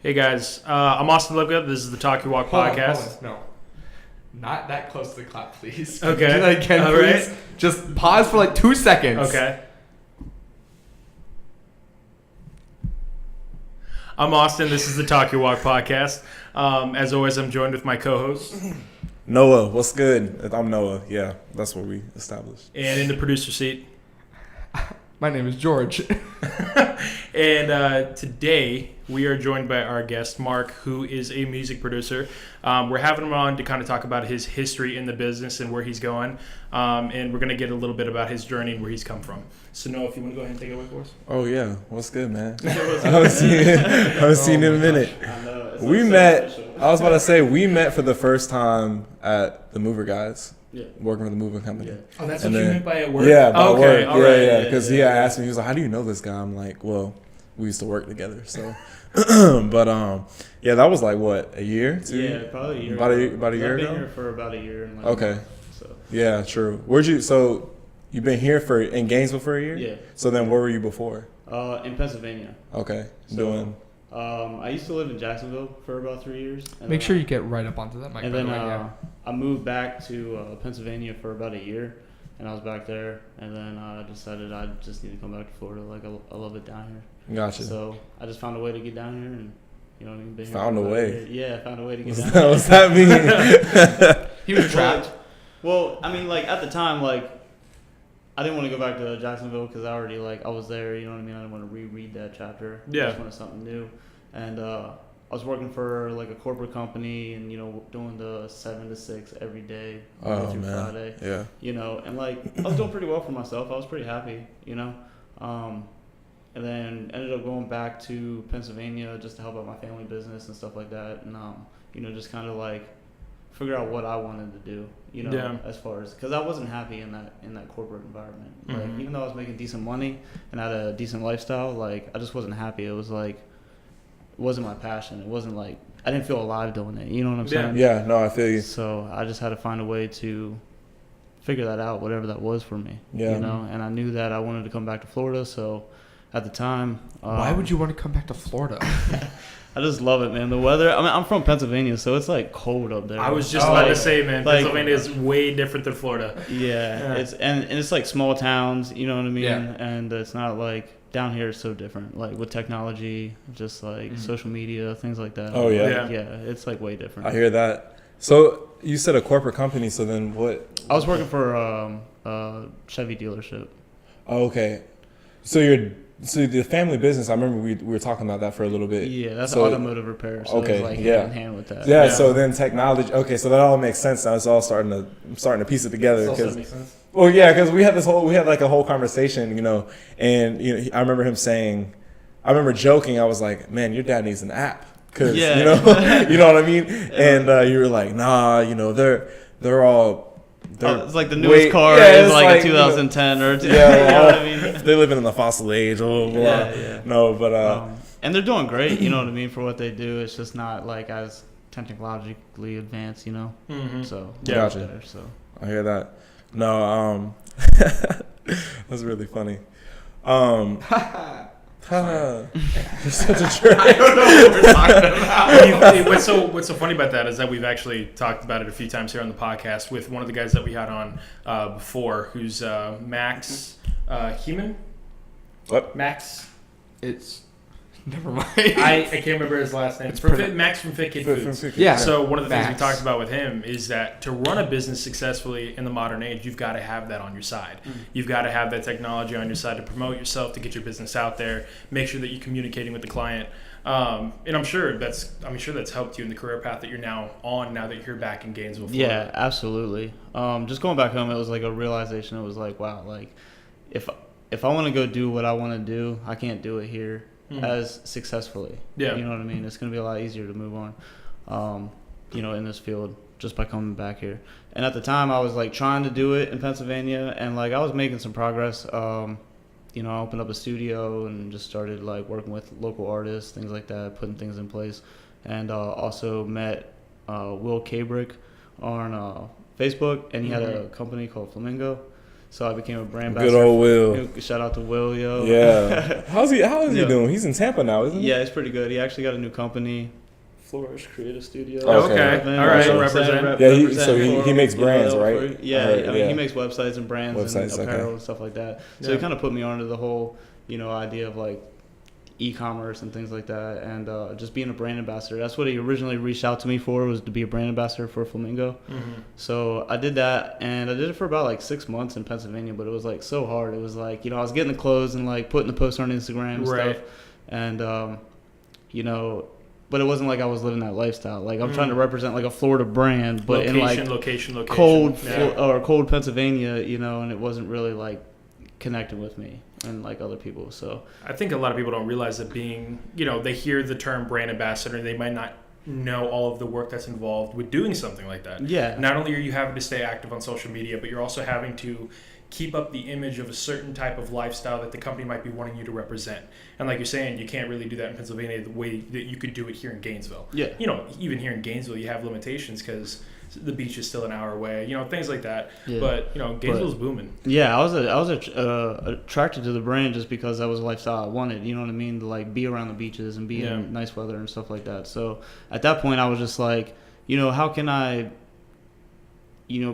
Hey guys, I'm Austin Lipka. This is the Talk Your Walk podcast. Hold on. No, not that close to the clock, please. Okay. Do that again, All please. right. Just pause for like 2 seconds. Okay. I'm Austin. This is the Talk Your Walk podcast. As always, I'm joined with my co-host. Noah, what's good? I'm Noah. Yeah, that's what we established. And in the producer seat. My name is George. And today we are joined by our guest, Mark, who is a music producer. We're having him on to kind of talk about his history in the business and where he's going. And we're going to get a little bit about his journey and where he's come from. So, Noah, if you want to go ahead and take it away for us. Oh, yeah. What's good, man? I haven't seen you in a minute. I know. We met, I was about to say, we met for the first time at the Mover Guys. Yeah. Working for the moving company. Yeah. Oh, that's And what you then- meant by at work? Yeah, by okay, work. all right. Yeah. Because he had yeah. asked me, he was like, how do you know this guy? I'm like, well, we used to work together. So, but yeah, that was like, what, a year? Yeah, probably a year. About a ago. year I've ago? been here for about a year. And like Okay. a month, so. Yeah, true. So you've been here in Gainesville for a year? Yeah. So then where were you before? In Pennsylvania. Okay. So, Doing. I used to live in Jacksonville for about 3 years. And Make then sure you get right up onto that mic. And by then the way, yeah. I moved back to Pennsylvania for about a year, and I was back there. And then I decided I just need to come back to Florida. Like I love it down here. Gotcha. So I just found a way to get down here, and you know what I mean. Been here Found for a about way. year. Yeah, I found a way to get What's down that, here. what's that mean? He was trapped. Well, I mean, like at the time, like I didn't want to go back to Jacksonville because I already I was there. You know what I mean? I didn't want to reread that chapter. Yeah. I just wanted something new, and I was working for like a corporate company, and doing the 7 to 6 every day, Monday Oh, through man. Friday. Yeah. And like I was doing pretty well for myself. I was pretty happy. And then ended up going back to Pennsylvania just to help out my family business and stuff like that, and just kind of like figure out what I wanted to do, Yeah. as far as because I wasn't happy in that corporate environment. Like Mhm. even though I was making decent money and had a decent lifestyle, like I just wasn't happy. It was like it wasn't my passion. It wasn't like I didn't feel alive doing it. You know what I'm Yeah. saying? Yeah, no, I feel you. So I just had to find a way to figure that out, whatever that was for me. Yeah. And I knew that I wanted to come back to Florida, so at the time, Why would you want to come back to Florida? I just love it, man. The weather. I mean, I'm from Pennsylvania, so it's like cold up there. I was just Oh, about to yeah. say, man, Like- Pennsylvania is way different than Florida. Yeah, Yeah. it's and it's like small towns, you know what I mean? Yeah. And it's not like down here. It's so different, like with technology, just like Mhm. social media, things like that. Oh, yeah. yeah. It's like way different. I hear that. So you said a corporate company, so then what? I was working for a Chevy dealership. Oh, okay. So the family business, I remember we were talking about that for a little bit. Yeah, that's So- automotive repair. So okay, it was like yeah. hand in hand with that. Yeah, Yeah. so then technology. Okay, so that all makes sense now. It's all starting to piece it together. Also Cause, makes sense. well, yeah, because we had like a whole conversation, and I remember him saying, I remember joking. I was like, man, your dad needs an app, cause Yeah. you know what I mean. And you were like, nah, they're all. It's like the newest car is like a 2010 or Yeah, you know what I mean? They're living in the fossil age. Blah, blah, blah. Yeah. No, but And they're doing great, you know what I mean, for what they do. It's just not like as technologically advanced, Mhm. So Yeah. Gotcha. better, so. I hear that. No, that's really funny. You're such a jerk. I don't know what we're talking about. What's so funny about that is that we've actually talked about it a few times here on the podcast with one of the guys that we had on before, who's Max Heeman. What? Max. It's never mind. I can't remember his last name. It's Max from Fit Kid Foods. Yeah. So one of the things we Max. talked about with him is that to run a business successfully in the modern age, you've got to have that on your side. You've got to have that technology on your side to promote yourself, to get your business out there, make sure that you're communicating with the client. And I'm sure that's helped you in the career path that you're now on, now that you're back in Gainesville, Florida. Yeah, absolutely. Just going back home, it was like a realization. It was like, wow, like if I want to go do what I want to do, I can't do it here as successfully. Yeah. You know what I mean? It's going to be a lot easier to move on, in this field just by coming back here. And at the time, I was like trying to do it in Pennsylvania, and like I was making some progress. I opened up a studio and just started like working with local artists, things like that, putting things in place, and also met Will Kabrick on Facebook, and he had a company called Flamingo. So I became a brand Good ambassador. old Will. Shout out to Will, yo. Yeah. How is he Yeah. doing? He's in Tampa now, isn't he? Yeah, it's pretty good. He actually got a new company, Flourish Creative Studio. Okay. All right. So- Represent. Yeah, so he makes brands, right? Yeah, Right, I mean, yeah. he makes websites and brands Websites, and apparel okay. and stuff like that. So Yeah. he kind of put me onto the whole, idea of like e-commerce and things like that, and just being a brand ambassador. That's what he originally reached out to me for, was to be a brand ambassador for Flamingo. Mm-hmm. So I did that, and I did it for about like 6 months in Pennsylvania, but it was like so hard. It was like, I was getting the clothes and like putting the posts on Instagram and Right. stuff, and but it wasn't like I was living that lifestyle. Like I'm trying to represent like a Florida brand, but in like location. cold Yeah. or cold Pennsylvania, and it wasn't really like connecting with me and like other people. So I think a lot of people don't realize that being, they hear the term brand ambassador and they might not know all of the work that's involved with doing something like that. yeah, Not only are you having to stay active on social media, but you're also having to keep up the image of a certain type of lifestyle that the company might be wanting you to represent. And like you're saying, you can't really do that in Pennsylvania the way that you could do it here in Gainesville. yeah. Even here in Gainesville, you have limitations because the beach is still an hour away, things like that. Yeah. But, Gainesville's booming. Yeah, I was attracted to the brand just because that was a lifestyle I wanted. You know what I mean? To like be around the beaches and be Yeah. in nice weather and stuff like that. So at that point, I was just like, how can I,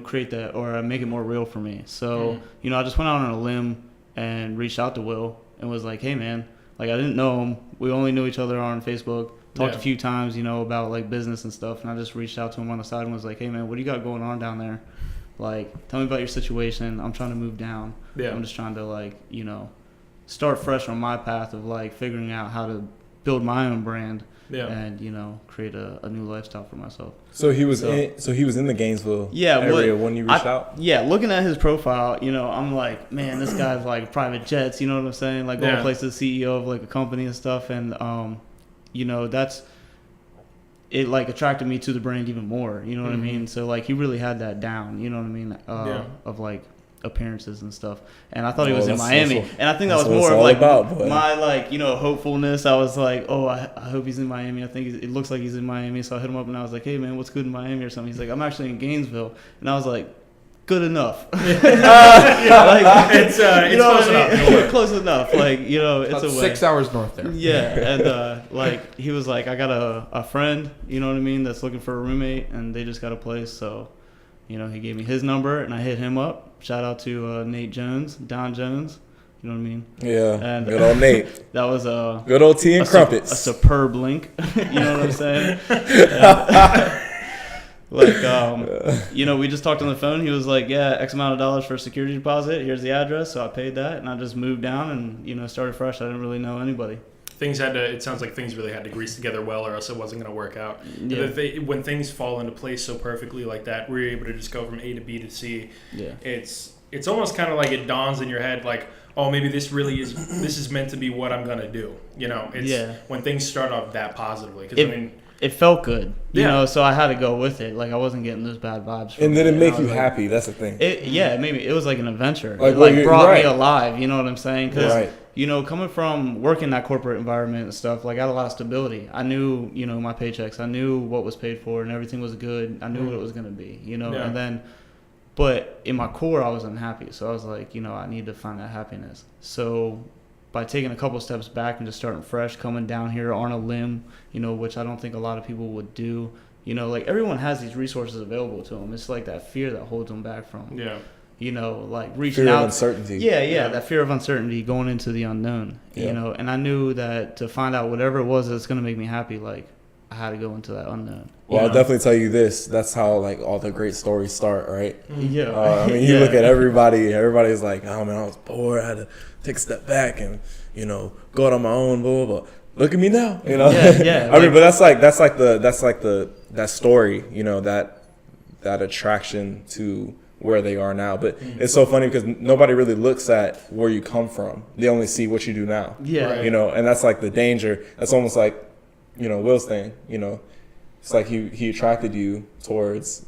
create that or make it more real for me? So I just went out on a limb and reached out to Will and was like, hey man, like I didn't know him. We only knew each other on Facebook. Talked Yeah. a few times, about like business and stuff, and I just reached out to him on the side and was like, hey man, what do you got going on down there? Like, tell me about your situation. I'm trying to move down. Yeah. I'm just trying to like, start fresh on my path of like figuring out how to build my own brand Yeah. and, create a new lifestyle for myself. So he was So- in the Gainesville Yeah, area when you reached out? Yeah, looking at his profile, I'm like, man, this guy's like private jets, you know what I'm saying? Like going Yeah. places, CEO of like a company and stuff, and that's it. Like attracted me to the brand even more, you know what I mean? So like he really had that down, you know what I mean? Yeah. Of like appearances and stuff, and I thought he Well, was in that's- Miami, that's what- and I think that was that's what more it's of all like about, boy. my like hopefulness. I was like, oh, I hope he's in Miami. I think it looks like he's in Miami, so I hit him up and I was like, hey man, what's good in Miami or something? He's like, I'm actually in Gainesville, and I was like, good enough. It's close enough. Close enough. Like, it's About a way. 6 hours north there. Yeah, and like he was like, I got a friend, you know what I mean, that's looking for a roommate, and they just got a place. So, he gave me his number, and I hit him up. Shout out to Nate Jones, Don Jones. You know what I mean? Yeah. And Good old Nate. that was a Good old tea and crumpets. a superb link. You know what I'm saying? We just talked on the phone. He was like, yeah, X amount of dollars for a security deposit. Here's the address. So I paid that, and I just moved down and, started fresh. I didn't really know anybody. It sounds like things really had to grease together well, or else it wasn't going to work out. Yeah. When things fall into place so perfectly like that, we're able to just go from A to B to C. Yeah. It's almost kind of like it dawns in your head, like, oh, maybe this is meant to be what I'm going to do. It's when things start off that positively. Because it felt good, Yeah. so I had to go with it. Like I wasn't getting those bad vibes. From And did it and make I you was like- happy? That's the thing. It made me. It was like an adventure. Like, It well, you're brought right. me alive. You know what I'm saying? 'Cause, Right. coming from working that corporate environment and stuff, like I had a lot of stability. I knew, my paychecks. I knew what was paid for, and everything was good. I knew what it was gonna be. Yeah. And then, but in my core, I was unhappy. So I was like, I need to find that happiness. So by taking a couple steps back and just starting fresh, coming down here on a limb, which I don't think a lot of people would do. Like everyone has these resources available to them. It's like that fear that holds them back from, yeah. like reaching Fear out. of uncertainty. Yeah, that fear of uncertainty going into the unknown, Yeah. and I knew that to find out whatever it was that's going to make me happy, like I had to go into that unknown. Well, I'll definitely tell you this. That's how like all the great stories start, right? Yeah. I mean, you look at everybody. Everybody's like, "Oh man, I was bored. I had to take a step back and go out on my own." Blah blah blah. Look at me now. Yeah. I mean, but that's like that story. That attraction to where they are now. But it's so funny because nobody really looks at where you come from. They only see what you do now. Yeah. Right. And that's like the danger. That's almost like Will's thing. It's like he attracted you towards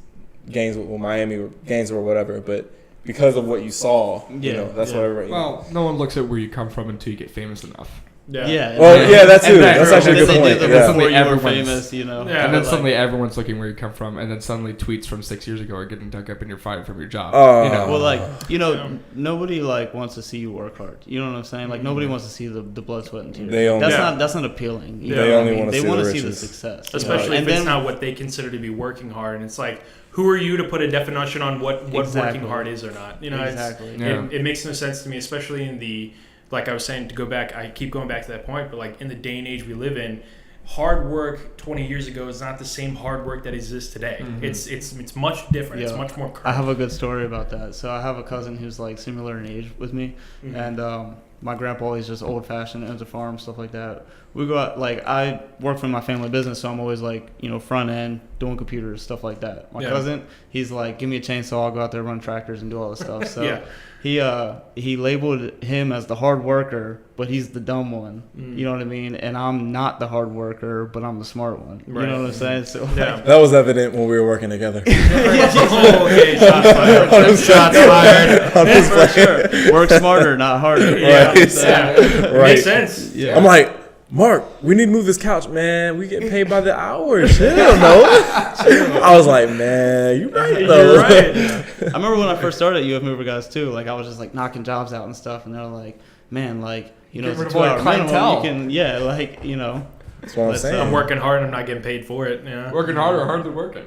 Gainesville, Miami, or Gainesville, or whatever. But because of what you saw, that's what everybody. Well, no one looks at where you come from until you get famous enough. Yeah. Well, yeah, that too. And then- That's actually a They good point. did Yeah. before you were Everyone's- famous, you know. Yeah. And then but suddenly everyone's looking where you come from, and then suddenly tweets from 6 years ago are getting dug up and you're fired from your job. You know? Well, like, you know, Yeah. nobody like wants to see you work hard. You know what I'm saying? Like, nobody wants to see the blood, sweat, and tears. They only- That's not appealing. You They know what only I mean? wanna They see wanna the see the riches. success, especially you know? if it's not what they consider to be working hard, and it's like, who are you to put a definition on what Exactly. working hard is or not? You know, Exactly. Yeah. it makes no sense to me, especially in the, like I was saying, to go back, I keep going back to that point, but like in the day and age we live in, hard work 20 years ago is not the same hard work that exists today. Mhm. It's much different. It's Yeah. much more current. I have a good story about that. So I have a cousin who's like similar in age with me, Mhm. and my grandpa always just old fashioned, owns a farm, stuff like that. We go out, like, I work for my family business, so I'm always like, you know, front end, doing computers, stuff like that. My Yeah. cousin, he's like, give me a chainsaw, I'll go out there, run tractors, and do all this stuff. So Yeah. he labeled him as the hard worker, but he's the dumb one. Mm. You know what I mean? And I'm not the hard worker, but I'm the smart one. Right. You know what I'm saying? So Yeah. That was evident when we were working together. Oh, okay, shots fired. Shots fired. I'm just for playing. sure. Work smarter, not harder. Yeah, Right. yeah. Right. Makes sense. Yeah. I'm like, Mark, we need to move this couch, man. We get paid by the hour. Chill, no. I was like, man, you right though. You're right. I remember when I first started at UF Mover Guys too. Like, I was just like knocking jobs out and stuff, and they're like, "Man, like, you know, Get it's rid a of all 2-hour your minimum. clientele." You can, yeah, like, you know." That's what I'm Let's, saying. I'm working hard and I'm not getting paid for it. Yeah. Working harder, hardly working.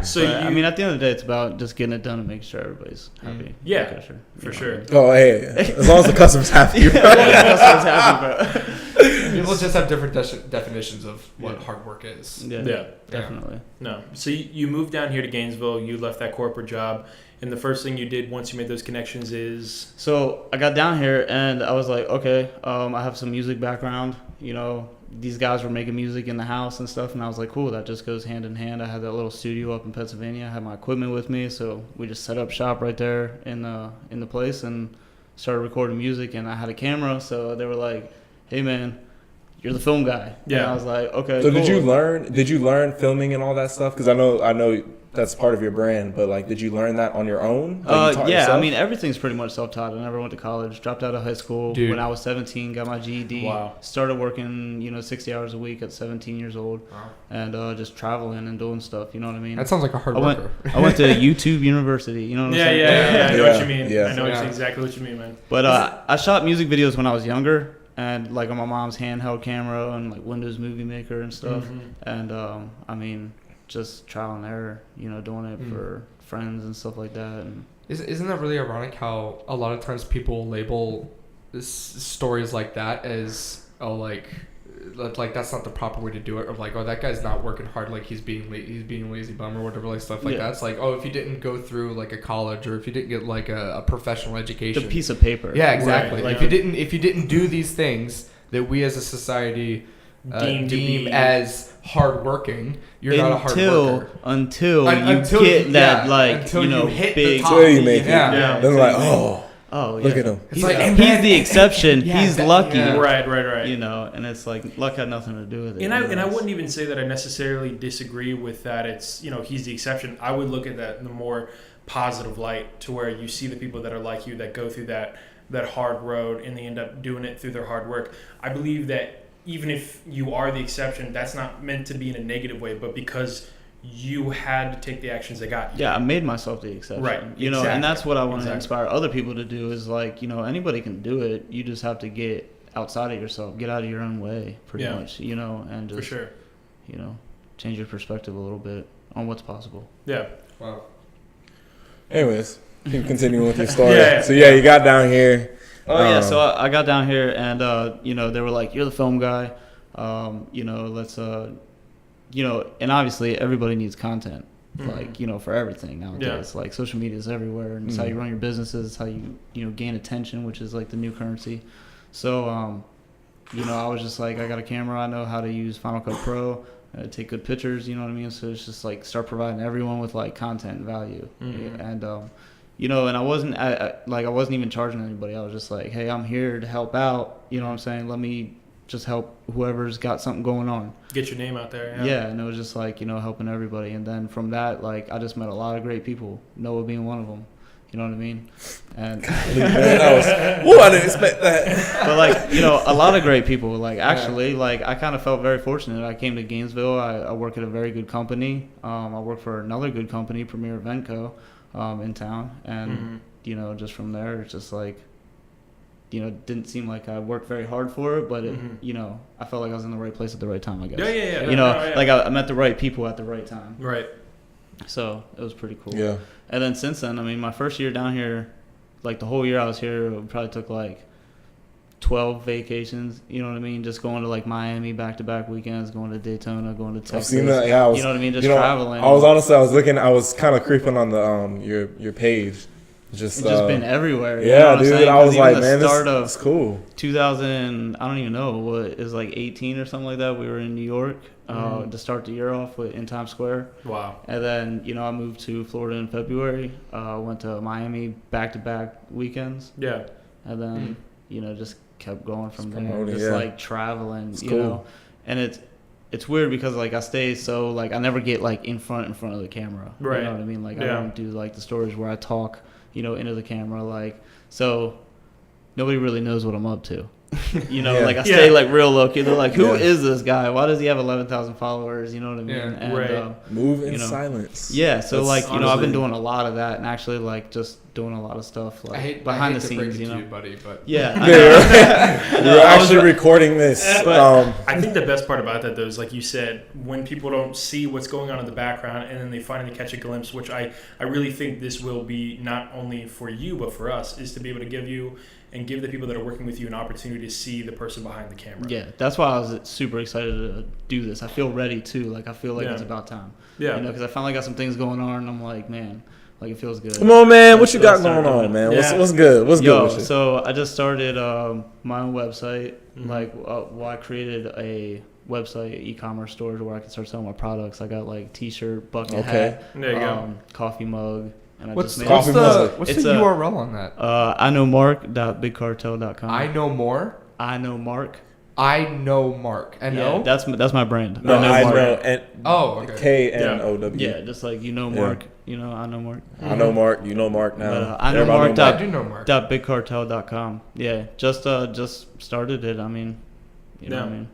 So But, you, I mean, at the end of the day, it's about just getting it done and making sure everybody's happy. Yeah, Okay, sure. for You know. sure. Oh, hey, as long as the customer's happy. Bro. Customer's happy, bro. People just have different definitions of what hard work is. Yeah, Yeah. definitely. No. So you moved down here to Gainesville. You left that corporate job, and the first thing you did once you made those connections is So I got down here and I was like, okay, I have some music background. You know, these guys were making music in the house and stuff, and I was like, cool, that just goes hand in hand. I had that little studio up in Pennsylvania. I had my equipment with me, so we just set up shop right there in the place and started recording music. And I had a camera, so they were like, hey man, you're the film guy. Yeah. And I was like, okay. So cool. did you learn filming and all that stuff? Because I know that's part of your brand, but like, did you learn that on your own? Like, you taught Yeah, yourself? I mean, everything's pretty much self-taught. I never went to college, dropped out of high school Dude. when I was 17, got my GED, Wow. started working, 60 hours a week at 17 years old, Wow. and just traveling and doing stuff, you know what I mean? That sounds like a hard I went, worker. I went to YouTube University, you know what I'm yeah, saying? I know Yeah. what you mean. Yeah. I know Yeah. exactly what you mean, man. But I shot music videos when I was younger, and like on my mom's handheld camera and like Windows Movie Maker and stuff. Mhm. And I mean, just trial and error, doing it Mm. for friends and stuff like that. And Isn't that really ironic how a lot of times people label stories like that as, oh, like that's not the proper way to do it, or like, oh, that guy's not working hard, like he's being a lazy bum or whatever, like stuff like Yeah. that. It's like, oh, if you didn't go through like a college, or if you didn't get like a professional the education, piece of paper. yeah, exactly. Right, Like if you didn't do these things that we as a society Deem to deem be- as hardworking, you're not a hard worker. Until you Until get you- that, yeah, like, until you hit the big. top. Until you make it. Yeah. Yeah. Then like, oh, Oh, yeah. look at him. It's He's, like, and he's then- the exception. Yeah, he's that- lucky. yeah. Right. And it's like luck had nothing to do with it. And I wouldn't even say that I necessarily disagree with that. It's he's the exception. I would look at that in the more positive light, to where you see the people that are like you, that go through that hard road and they end up doing it through their hard work. I believe that even if you are the exception, that's not meant to be in a negative way, but because you had to take the actions that got you. Yeah, I made myself the exception. Right, And exactly. that's what I want to Exactly. inspire other people to do is like, anybody can do it. You just have to get outside of yourself, get out of your own way, pretty Yeah. much, and just, For sure. change your perspective a little bit on what's possible. Yeah. Wow. Anyways, keep continuing with your story. Yeah. So yeah, you got down here. Oh yeah, so I got down here and they were like, "You're the film guy, let's and obviously everybody needs content, Mhm. like for everything nowadays. Like social media is everywhere, and it's how you run your businesses, it's how you gain attention, which is like the new currency. So I was just like, I got a camera, I know how to use Final Cut Pro, take good pictures, you know what I mean. So it's just like start providing everyone with like content and value, Mhm. and and I wasn't even charging anybody. I was just like, hey, I'm here to help out. You know what I'm saying? Let me just help whoever's got something going on. Get your name out there. Yeah, and it was just like, helping everybody. And then from that, like, I just met a lot of great people, Noah being one of them. You know what I mean? And Man, I didn't expect that. but like, you know, a lot of great people. Like actually, like I kind of felt very fortunate. I came to Gainesville. I work at a very good company. I work for another good company, Premier Event Co. In town, and you know, just from there, it's just like, you know, it didn't seem like I worked very hard for it, but it, you know, I felt like I was in the right place at the right time, I guess. Yeah. You know, like I met the right people at the right time. Right. So it was pretty cool. Yeah. And then since then, I mean, my first year down here, like the whole year I was here, it probably took like 12 vacations. You know what I mean? Just going to like Miami back-to-back weekends, going to Daytona, going to Texas. I've seen that. Yeah, you know what I mean? Just traveling. I was kind of creeping on the your page. Just been everywhere. Yeah, you know what I'm dude. saying? I was like, man, this is cool. 2000, I don't even know what it was, like 18 or something like that. We were in New York to start the year off in Times Square. Wow. And then, you know, I moved to Florida in February. Went to Miami back-to-back weekends. Yeah. And then, you know, just kept going from there. Promoting, Just like traveling, it's you cool. know. And it's weird because like I stay so like I never get like in front of the camera. Right. You know what I mean? Like I Yeah. don't do like the stories where I talk, you know, into the camera, like, so nobody really knows what I'm up to. You know, Yeah. like I stay Yeah. like real low key. They're like, who Yeah. is this guy? Why does he have 11,000 followers? You know what I mean? Yeah. And, Right. Move in you know, silence. yeah, so That's like, you know, I've been honestly- doing a lot of that and actually like just doing a lot of stuff like behind the to break scenes, it you to know. you, buddy, but Yeah. We're actually recording this. But I think the best part about that, though, is like you said, when people don't see what's going on in the background and then they finally catch a glimpse, which I really think this will be not only for you, but for us, is to be able to give you and give the people that are working with you an opportunity to see the person behind the camera. Yeah, that's why I was super excited to do this. I feel ready, too. Like, I feel like Yeah. it's about time. Yeah. You know, because I finally got some things going on, and I'm like, man, like, it feels good. Come on, man. What you Let's got start going doing on, it. man? Yeah. What's good? What's good with you? So I just started my own website. Mhm. Like, well, I created a website, e-commerce stores where I can start selling my products. I got, like, T-shirt, bucket Okay. hat, There you go. coffee mug. And I what's just made Coffee mug. what's It's the a- URL on that? I know Mark.bigcartel.com. I know more. I know Mark. I know Mark. And Yeah, no. that's my brand. No, I Mark. know. And Oh, okay. K-N-O-W. Yeah, just like you know Yeah. Mark. You know, I know Mark. I know Mark. You know Mark now. But, I know Everybody Mark. I do know Mark. .bigcartel.com. Yeah, just started it. I mean, you know what I mean.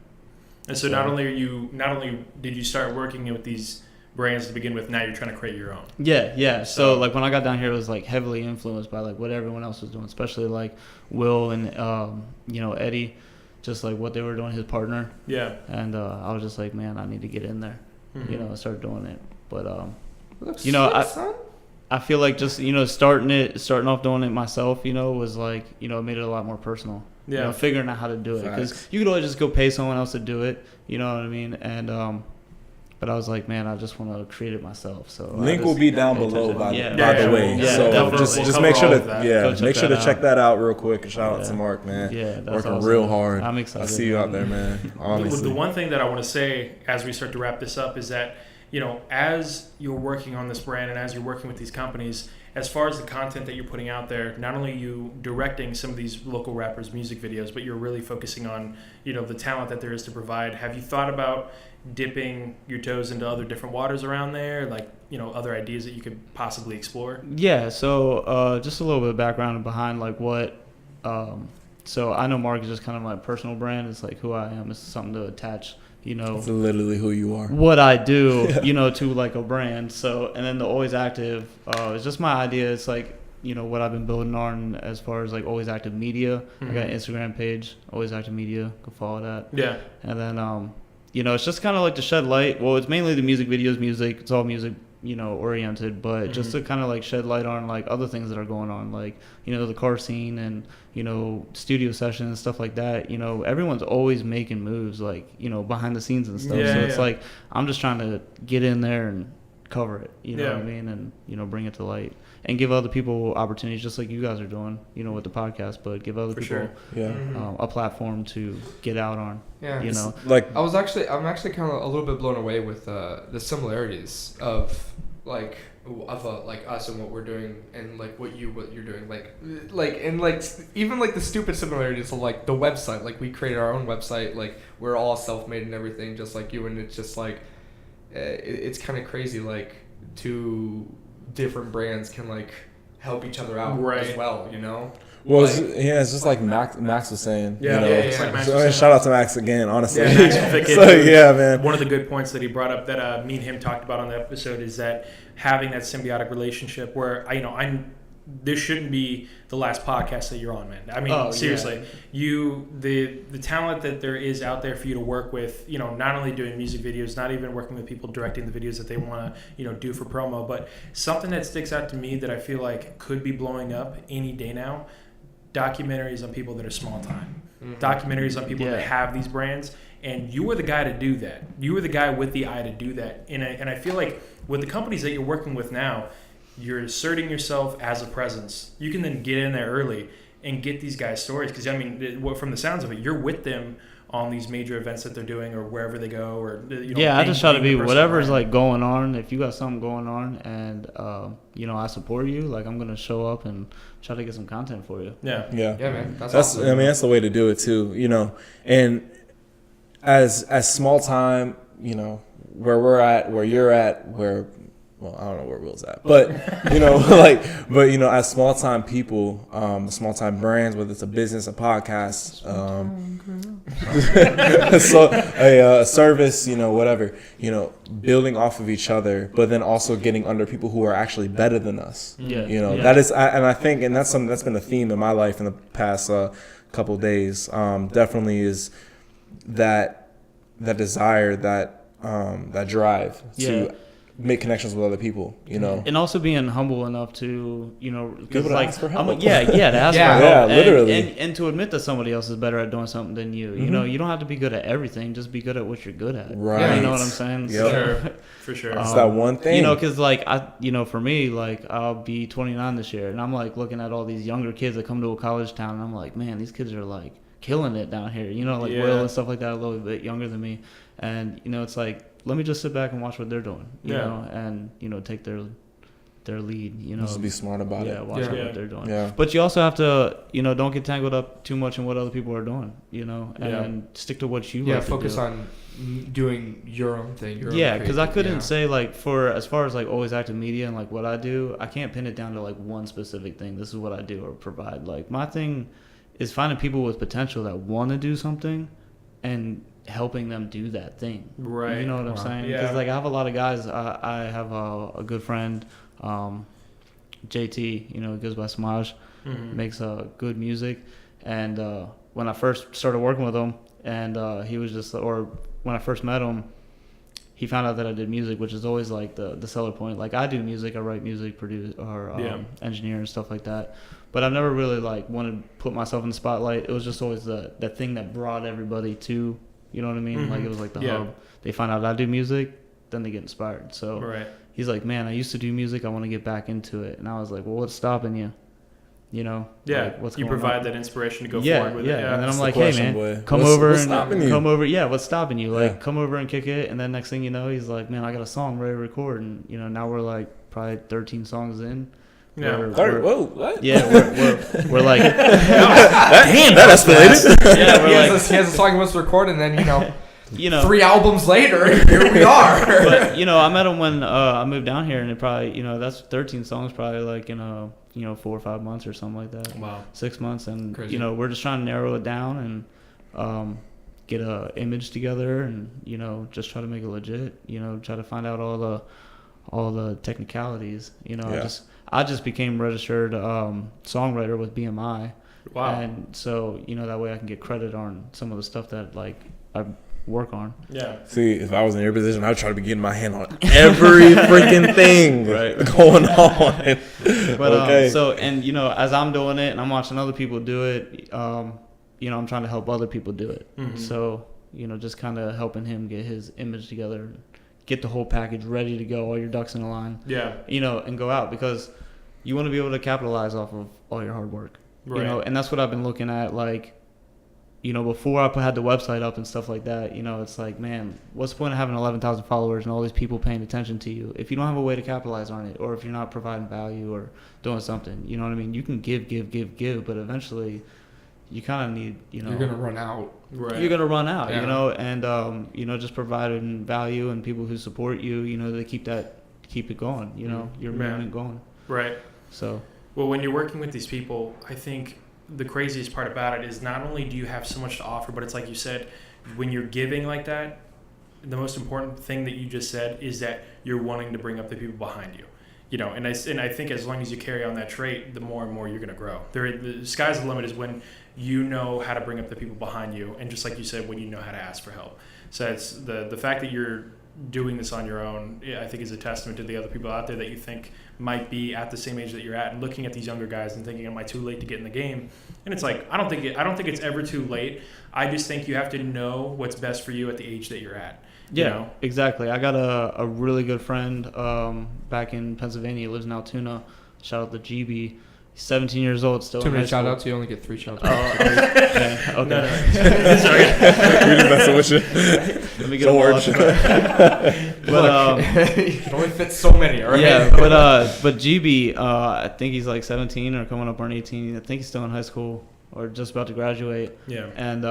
And so not only did you start working with these brands to begin with, now you're trying to create your own. Yeah. So So- like when I got down here, it was like heavily influenced by like what everyone else was doing, especially like Will and you know, Eddie, just like what they were doing, his partner. Yeah. And I was just like, man, I need to get in there. Mhm. You know, I started doing it. But Looks you know, sweet, son. I feel like just, you know, starting off doing it myself, you know, was like, you know, it made it a lot more personal. You Yeah. know, figuring out how to do it. Because Facts. you could always just go pay someone else to do it. You know what I mean? And, but I was like, man, I just want to create it myself. So I Link just will be down pay below, attention. by Yeah, the way. yeah, So definitely. just We'll make cover sure all to of that. Go check make sure to that check out. that out real quick. And shout out Yeah. to Mark, man. Yeah, that's Working awesome. real hard. I'm excited. I see you out there, man. Honestly. The one thing that I want to say as we start to wrap this up is that, you know, as you're working on this brand and as you're working with these companies, as far as the content that you're putting out there, not only are you directing some of these local rappers' music videos, but you're really focusing on, you know, the talent that there is to provide. Have you thought about dipping your toes into other different waters around there, like, you know, other ideas that you could possibly explore? Yeah, so just a little bit of background behind like what so I know Mark is just kind of my personal brand. It's like who I am. It's something to attach, you know, It's literally who you are. what I do, you know, to like a brand. So, and then the Always Active is just my idea. It's like, you know, what I've been building on as far as like Always Active Media. I got an Instagram page, Always Active Media. Go follow that. Yeah. And then, you know, it's just kind of like to shed light. Well, it's mainly the music videos, music. It's all music, you know, oriented, but just to kind of like shed light on like other things that are going on, like, you know, the car scene and, you know, studio sessions and stuff like that. You know, everyone's always making moves, like, you know, behind the scenes and stuff. Yeah, So it's yeah. like, I'm just trying to get in there and cover it, you know Yeah. what I mean? And, you know, bring it to light and give other people opportunities, just like you guys are doing, you know, with the podcast, but give other For people sure. Yeah. a platform to get out on, Yeah. you know? Like I'm actually kind of a little bit blown away with the similarities of like us and what we're doing and like what you're doing, even like the stupid similarities of like the website. Like we created our own website, like we're all self-made and everything, just like you. And it's just like it's kind of crazy, like two different brands can like help each other out Right. as well, you know? Well, Like- it's just like Max was saying. Yeah, you know? it's like Max was So, saying. shout out to Max again, honestly. Yeah, Max was the So, kid who- yeah, man. One of the good points that he brought up that me and him talked about on the episode is that having that symbiotic relationship where this shouldn't be the last podcast that you're on, man. I mean, Oh, seriously, the talent that there is out there for you to work with, not only doing music videos, not even working with people directing the videos that they want to, do for promo, but something that sticks out to me that I feel like could be blowing up any day now, documentaries on people that are small time. Documentaries on people that have these brands. And you were the guy to do that. You were the guy with the eye to do that. And I feel like with the companies that you're working with now, you're asserting yourself as a presence. You can then get in there early and get these guys' stories. Because, I mean, from the sounds of it, you're with them on these major events that they're doing or wherever they go. Or I just try to be being the person whatever's behind. like going on. If you got something going on and, I support you, like I'm going to show up and try to get some content for you. Yeah. Yeah, man. That's awesome. I mean, that's the way to do it too. And as small time, where we're at, where you're at, well, I don't know where Will's at, but as small time people, small time brands, whether it's a business, a podcast, so a service, whatever, building off of each other, but then also getting under people who are actually better than us. That is, and I think, and that's something that's been a theme in my life in the past couple of days. Definitely is that desire, that drive to make connections with other people, and also being humble enough to, because to ask for help. to ask for help, Yeah, literally. and to admit that somebody else is better at doing something than you. You don't have to be good at everything; just be good at what you're good at. Right. You know what I'm saying? Yep. So, For sure. It's that one thing. because for me, I'll be 29 this year, and I'm like looking at all these younger kids that come to a college town, and I'm like, man, these kids are like killing it down here. Will and stuff like that, a little bit younger than me, and it's like, let me just sit back and watch what they're doing, you know, and take their lead, Just be smart about it. Watch what they're doing. Yeah. But you also have to, don't get tangled up too much in what other people are doing, and stick to what you like focus to do. on doing your own thing. Because I couldn't say for as far as always active media and what I do, I can't pin it down to one specific thing. This is what I do or provide. My thing is finding people with potential that want to do something and helping them do that thing. Right. You know what I'm saying? Yeah. Because I have a lot of guys. I have a good friend, JT. He goes by Samaj. Makes good music. And when I first started working with him, and he was just, or when I first met him, he found out that I did music, which is always the seller point. I do music, I write music, produce, or engineer and stuff like that. But I never really wanted to put myself in the spotlight. It was just always that thing that brought everybody to, you know what I mean? It was the hub. They find out I do music, then they get inspired. So he's like, man, I used to do music. I want to get back into it. And I was like, well, what's stopping you? What's you going provide on? that inspiration to go Yeah, forward with it. And then I'm the like, question, hey, man, boy. come What's over stopping you? come over. Yeah, what's stopping you? Yeah. Come over and kick it. And then next thing you know, he's like, man, I got a song ready to record. And, now we're probably 13 songs in. Yeah. Whoa, what? Yeah, we're like, Damn, that escalated. yeah, He we're has a song he wants to record, and then 3 3 albums later, here we are. But I met him when I moved down here, and it probably that's 13 songs, probably 4 or 5 months or something like that. Wow. 6 months, and Crazy. we're just trying to narrow it down and get a image together, and just try to make it legit. Try to find out all the technicalities. I just became registered songwriter with BMI. Wow. And so that way I can get credit on some of the stuff that I work on. Yeah. See, if I was in your position, I would try to be getting my hand on every freaking thing going on. But Okay. as I'm doing it and I'm watching other people do it, I'm trying to help other people do it. So just kind of helping him get his image together, get the whole package ready to go, all your ducks in a line. Yeah. And go out, because you want to be able to capitalize off of all your hard work. Right. And that's what I've been looking at, before I had the website up and stuff like that. It's like, man, what's the point of having 11,000 followers and all these people paying attention to you if you don't have a way to capitalize on it, or if you're not providing value or doing something? You know what I mean? You can give, but eventually you kind of need, You're gonna run out. Right. you're gonna run out, Yeah. and just providing value and people who support you, they keep it going, you're moving it going. Right. So Well, when you're working with these people, I think the craziest part about it is not only do you have so much to offer, but it's like you said, when you're giving like that, the most important thing that you just said is that you're wanting to bring up the people behind you. You know, and I think as long as you carry on that trait, the more and more you're going to grow. The sky's the limit is when you know how to bring up the people behind you, and just like you said, when you know how to ask for help. So it's the fact that you're doing this on your own, I think, is a testament to the other people out there that you think might be at the same age that you're at, and looking at these younger guys and thinking, am I too late to get in the game? And it's like, I don't think it's ever too late. I just think you have to know what's best for you at the age that you're at. Yeah, You know? exactly. I got a really good friend back in Pennsylvania. He lives in Altoona. Shout out to GB. He's 17 years old, still Too in many high school. shout outs. You only get 3 shout outs. Okay. No. We just messing with you. Let me get Don't them all worry. out. But You can only fit so many. All right. yeah, but GB, I think he's like 17 or coming up on 18. I think he's still in high school or just about to graduate. Yeah. And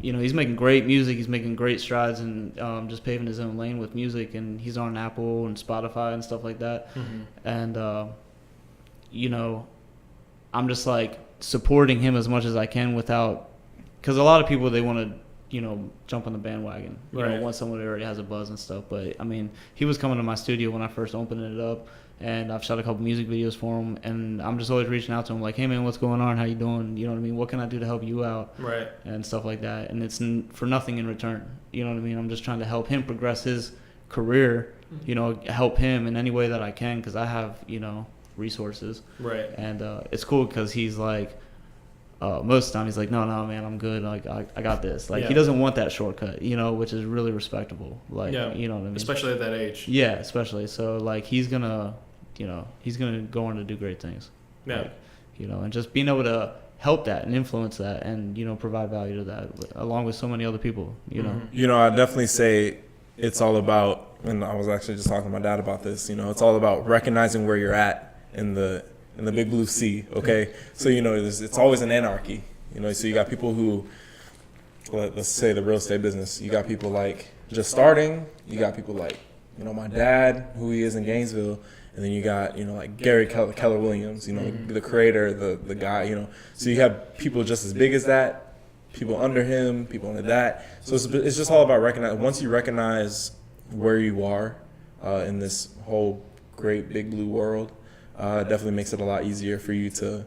you know, he's making great music. He's making great strides and just paving his own lane with music. And he's on Apple and Spotify and stuff like that. Mm-hmm. And you know, I'm just like supporting him as much as I can without, because a lot of people, they want to, you know, jump on the bandwagon, you know, Right. once somebody already has a buzz and stuff. But I mean, he was coming to my studio when I first opened it up, and I've shot a couple music videos for him, and I'm just always reaching out to him like, hey man, what's going on? How you doing? You know what I mean? What can I do to help you out? Right. And stuff like that. And it's for nothing in return. You know what I mean? I'm just trying to help him progress his career, you know, help him in any way that I can, because I have, you know, resources. Right. And it's cool because he's like, most of the time he's like, no, man, I'm good. Like, I got this. Like, Yeah. he doesn't want that shortcut, you know, which is really respectable. Like, Yeah. you know what I mean? Especially at that age. Yeah, especially. So, like, he's going to, you know, he's going to go on to do great things. Yeah. Like, you know, and just being able to help that and influence that and, you know, provide value to that along with so many other people, you know. Mhm. You know, I definitely say it's all about, and I was actually just talking to my dad about this, you know, it's all about recognizing where you're at in the big blue sea, okay? So, you know, it's always an anarchy, you know, so you got people who, let's say the real estate business, you got people like just starting, you got people like, you know, my dad, who he is in Gainesville, and then you got, you know, like Gary Keller Williams, you know, the creator, the guy, you know. So you have people just as big as that, people under him, people under that. So it's just all about recognizing. Once you recognize where you are in this whole great big blue world, it definitely makes it a lot easier for you to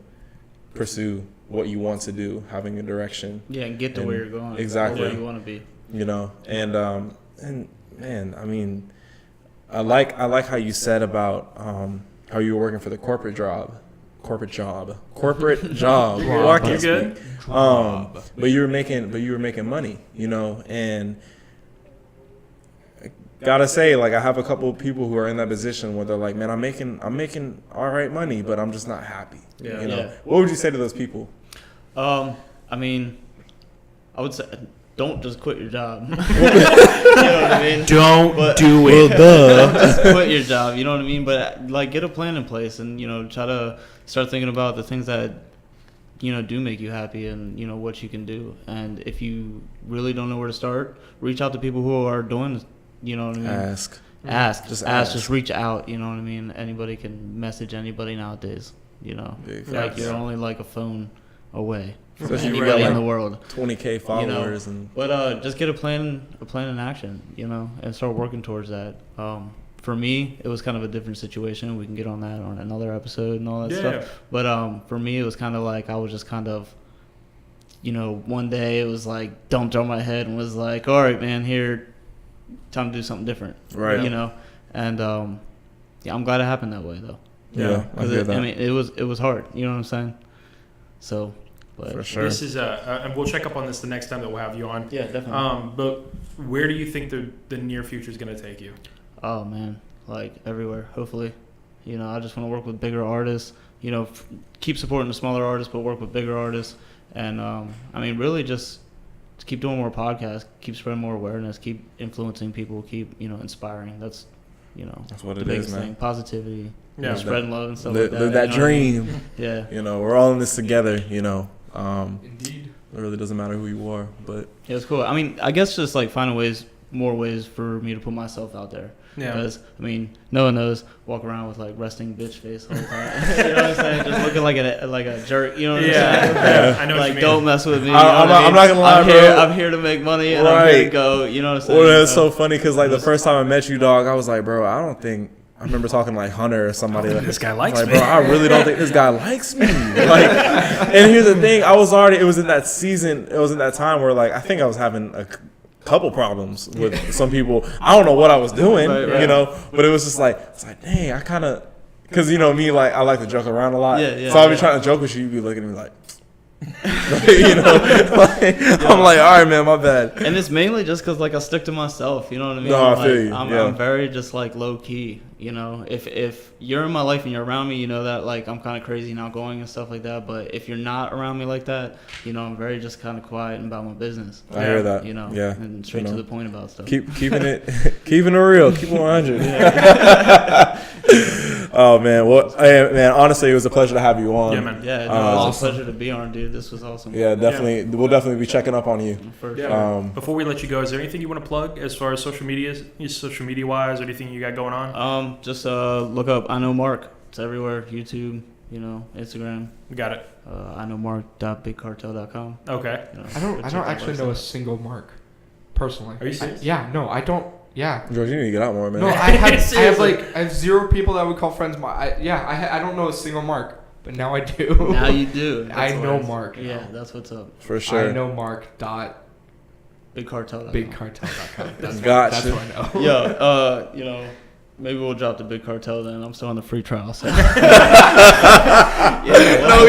pursue what you want to do, having a direction. Yeah, and get to And where you're going. exactly. Where you want to be. You know, and man, I mean, I like how you said about how you were working for the corporate job. Why can't You speak? good? But you were making money, you know, and I gotta say, like, I have a couple of people who are in that position where they're like, man, I'm making all right money, but I'm just not happy. Yeah. You know, Yeah. what would you say to those people? I mean, I would say don't just quit your job. You know what I mean? Don't But- do it. Don't just quit your job. You know what I mean? But like, get a plan in place, and you know, try to start thinking about the things that, you know, do make you happy, and you know what you can do. And if you really don't know where to start, reach out to people who are doing. You know what I mean? Ask. Just ask. Just reach out. You know what I mean? Anybody can message anybody nowadays. You know, Big like facts. you're only like a phone away from Especially anybody right in now. the world. 20K followers and But just get a plan in action, you know, and start working towards that. For me, it was kind of a different situation. We can get on that on another episode and all that Yeah. stuff. But for me, it was kind of like I was just kind of, you know, one day it was like dumped on my head and was like, all right, man, here, time to do something different, right. you know. And yeah, I'm glad it happened that way though. Yeah, I hear that. I mean, it was hard. You know what I'm saying? So, but For sure. This is and we'll check up on this the next time that we'll have you on. yeah, definitely. But where do you think the near future is going to take you? Oh man, like everywhere. Hopefully, you know, I just want to work with bigger artists. You know, keep supporting the smaller artists, but work with bigger artists. And I mean, really, just keep doing more podcasts, keep spreading more awareness, keep influencing people, keep inspiring. That's That's what the it biggest is, man. thing. Positivity, Yeah. spreading love and stuff Live, like that. live that you know what I mean? dream. Yeah. You know, we're all in this together. You know, Indeed. it really doesn't matter who you are, but Yeah, it's cool. I mean, I guess just like finding ways more ways for me to put myself out there. Yeah. Because, I mean, no one knows, walk around with, like, resting bitch face all the time. You know what I'm saying? Just looking like a jerk. You know what I'm saying? Yeah, I know what Like, you mean. don't mess with me. I'm not gonna lie, bro. I'm here to make money, and I'm here to go. You know what I'm saying? Well, it's so funny because, like, the first time I met you, dog, I was like, bro, I remember talking to, like, Hunter or somebody. This guy likes me. Bro, I really don't think this guy likes me. Like, and here's the thing. It was in that season, it was in that time where, like, I think I was having a couple problems with some people. I don't know what I was doing, you know, but it was just like, it's like, dang, I kind of, because, you know, me, like, I like to joke around a lot. So I'll be trying to joke with you, you'd be looking at me like, you know, I'm like, all right, man, my bad. And it's mainly just because, like, I stick to myself. You know what I mean? No, I like, feel you. I'm very just, like, low key. You know, if you're in my life and you're around me, you know that, like, I'm kind of crazy and outgoing and stuff like that. But if you're not around me like that, you know, I'm very just kind of quiet and about my business. I hear that. You know, and straight You know. to the point about stuff. Keeping it real, keep it 100. Oh man, well, hey, man, honestly, it was a pleasure to have you on. Yeah, man. Yeah, no, it was a pleasure to be on, dude. This was awesome. Yeah, definitely. We'll definitely be checking up on you. For Yeah. sure. Before we let you go, is there anything you want to plug as far as social media wise, or anything you got going on? Just look up I Know Mark. It's everywhere. YouTube, you know, Instagram. Got it. I know Mark.bigcartel.com. Okay. You know, I don't check that actually know a single Mark, personally. Are you serious? I don't. Yeah. George, you need to get out more, man. No, I have Seriously. I have 0 people that would call friends Mark. I don't know a single Mark, but now I do. Now you do. I That's know what- Mark. Yeah, now. that's what's up. For sure. I know Mark dot Bigcartel.com. bigcartel.com. That's Gotcha. That's what I know. Yo, you know, maybe we'll drop the Big Cartel then. I'm still on the free trial. So. No, he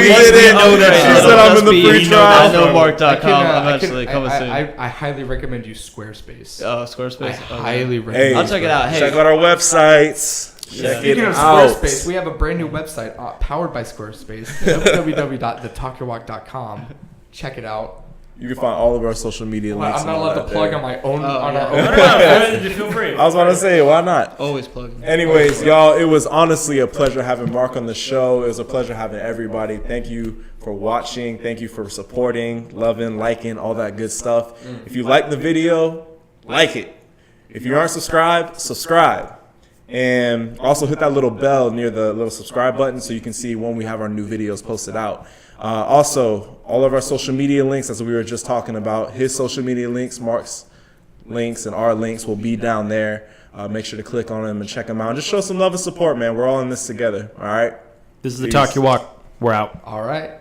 didn't. know that. She said I'm in the free He know trial. that. I know Mark.com. I'm actually coming soon. I highly recommend you Squarespace. Squarespace. I Okay. highly Hey, recommend. I'll check it out. Hey. Check out our websites. Yeah. Check Speaking it of out. Squarespace, we have a brand new website powered by Squarespace. www.thetalkyourwalk.com. Check it out. You can find all of our social media links. I'm not and all allowed to that plug there. on my own. Oh, on yeah. our No, own. no, no, feel free. I was about to say, why not? Always plugging. Anyways, y'all, it was honestly a pleasure having Mark on the show. It was a pleasure having everybody. Thank you for watching. Thank you for supporting, loving, liking, all that good stuff. If you like the video, like it. If you aren't subscribed, subscribe. And also hit that little bell near the little subscribe button so you can see when we have our new videos posted out. Also, all of our social media links, as we were just talking about, his social media links, Mark's links, and our links will be down there. Make sure to click on them and check them out. And just show some love and support, man. We're all in this together, all right? This is the Peace. Talk Your Walk. We're out. All right.